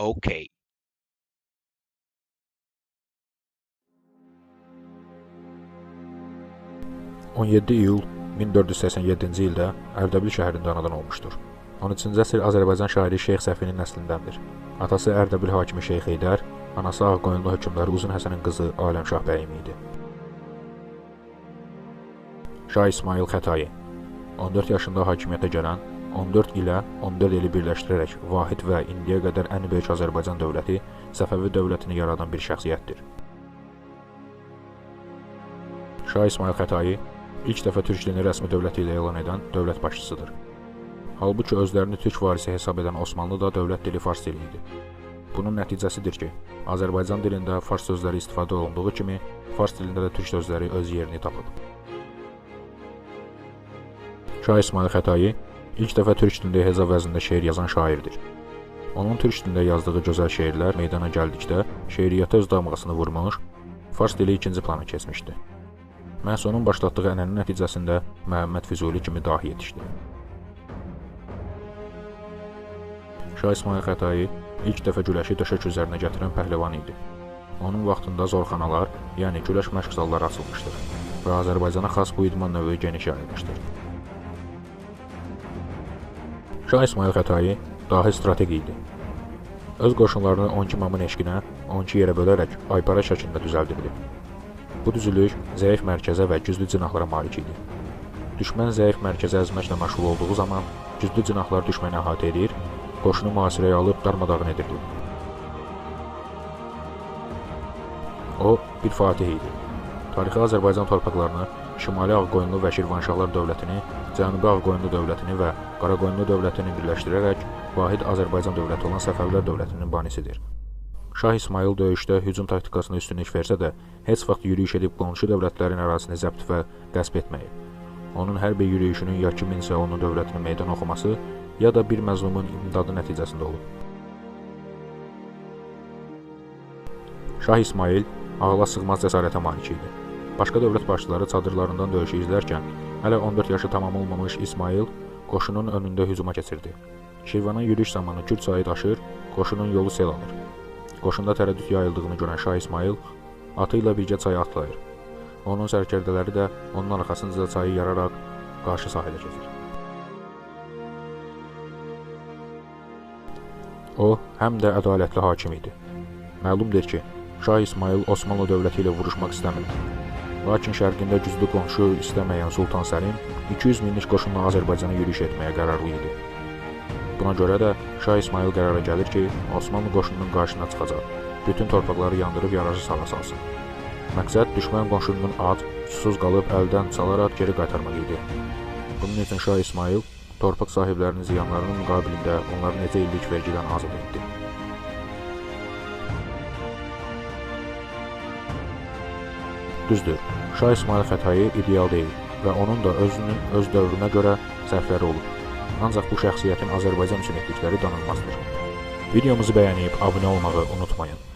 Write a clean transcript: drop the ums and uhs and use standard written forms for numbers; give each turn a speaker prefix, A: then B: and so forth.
A: OK.
B: 17 iyul 1487-ci ildə Ərdəbil şəhərində anadan olmuşdur. 13-cü əsr Azərbaycan şairi Şeyx Səfinin nəslindəndir. Atası Ərdəbil hakimi Şeyx Heydər, anası Ağqoyunlu hökmdarı Uzun Həsənin qızı Aləmşah bəyim idi. Şah İsmayıl Xətai 14 yaşında hakimiyyətə gələn, 14 ilə 14 eli birləşdirərək vahid və indiyə qədər ən böyük Azərbaycan dövləti, Səfəvi dövlətini yaradan bir şəxsiyyətdir. Şah İsmayıl Xətai ilk dəfə türk dilini rəsmi dövləti ilə elan edən dövlət başçısıdır. Halbuki özlərini türk varisi hesab edən Osmanlı da dövlət dili fars dili idi. Bunun nəticəsidir ki, Azərbaycan dilində fars sözləri istifadə olunduğu kimi, fars dilində də türk sözləri öz yerini tapıb. Şah İsmayıl Xətai ilk dəfə türk dilində heza vəznində şeir yazan şairdir. Onun türk dilində yazdığı gözəl şeirlər meydana gəldikdə şeiriyyata öz damğasını vurmuş, fars dili ikinci plana keçmişdi. Məhz onun başlatdığı ənənə nəticəsində Məhəmməd Füzuli kimi dahi yetişdi. Şah İsmayıl Xətai ilk dəfə güləşi döşək üzərinə gətirən pəhləvan idi. Onun vaxtında zorxanalar, yəni güləş məşq zalları açılmışdır və Azərbaycana xas bu idman növü geniş yayılmışdır. Şah İsmayıl Xətai dahi strateq idi. Öz qoşunlarını 12 mamın eşqinə 12 yerə bölərək aypara şəklində düzəldirdi. Bu düzülük zəif mərkəzə və güclü cinahlara malik idi. Düşmən zəif mərkəzə əzməklə məşğul olduğu zaman güclü cinahlar düşməni əhatə edir, qoşunu mühasirəyə alıb darmadağın edirdi. O, bir fatih idi. Tarixi Azərbaycan torpaqlarını, Şimali Ağqoyunlu və Şirvanşahlar dövlətini, Cənubi Ağqoyunlu dövlətini və Qaraqoyunlu dövlətini birləşdirərək vahid Azərbaycan dövləti olan Səfəvilər dövlətinin banisidir. Şah İsmayıl döyüşdə hücum taktikasına üstünlük versə də, heç vaxt yürüyüş edib qonşu dövlətlərin ərazisini zəbt və qəsb etməyib. Onun hər bir yürüyüşünün ya kiminsə onun dövlətini meydan oxuması, ya da bir məzlumun imdadı nəticəsində olub. Şah İsmayıl ağla sığmaz cəsarətə malik idi. Başqa dövlət başçıları çadırlarından döyüşü izlərkən, hələ 14 yaşı tamam olmamış İsmayıl qoşunun önündə hücuma keçirdi. Şirvana yürüyüş zamanı Kür çayı daşır, qoşunun yolu sel alır. Qoşunda tərəddüd yayıldığını görən Şah İsmayıl atı ilə birgə çaya atlayır. Onun sərkərdələri də onun arxasınca çayı yararaq qarşı sahilə keçir. O, həm də ədalətli hakim idi. Məlumdur ki, Şah İsmayıl Osmanlı dövləti ilə vuruşmaq istəmirdi. Lakin şərqində güclü qonşu istəməyən Sultan Səlim 200 minlik qoşunla Azərbaycana yürüyüş etməyə qərarlı idi. Buna görə də Şah İsmayıl qərara gəlir ki, Osmanlı qoşununun qarşısına çıxacaq, bütün torpaqları yandırıb yararsız hala salsın. Məqsəd düşmən qoşununun ac, susuz qalıb əldən çalaraq geri qaytarmaq idi. Bunun üçün Şah İsmayıl torpaq sahiblərinin ziyanlarının müqabilində onları necə illik vergidən azad etdi. Düzdür, Şah İsmayıl Xətai ideal deyil və onun da öz dövrünə görə səhvləri olub. Ancaq bu şəxsiyyətin Azərbaycan üçün etdikləri danılmazdır. Videomuzu bəyənib abunə olmağı unutmayın.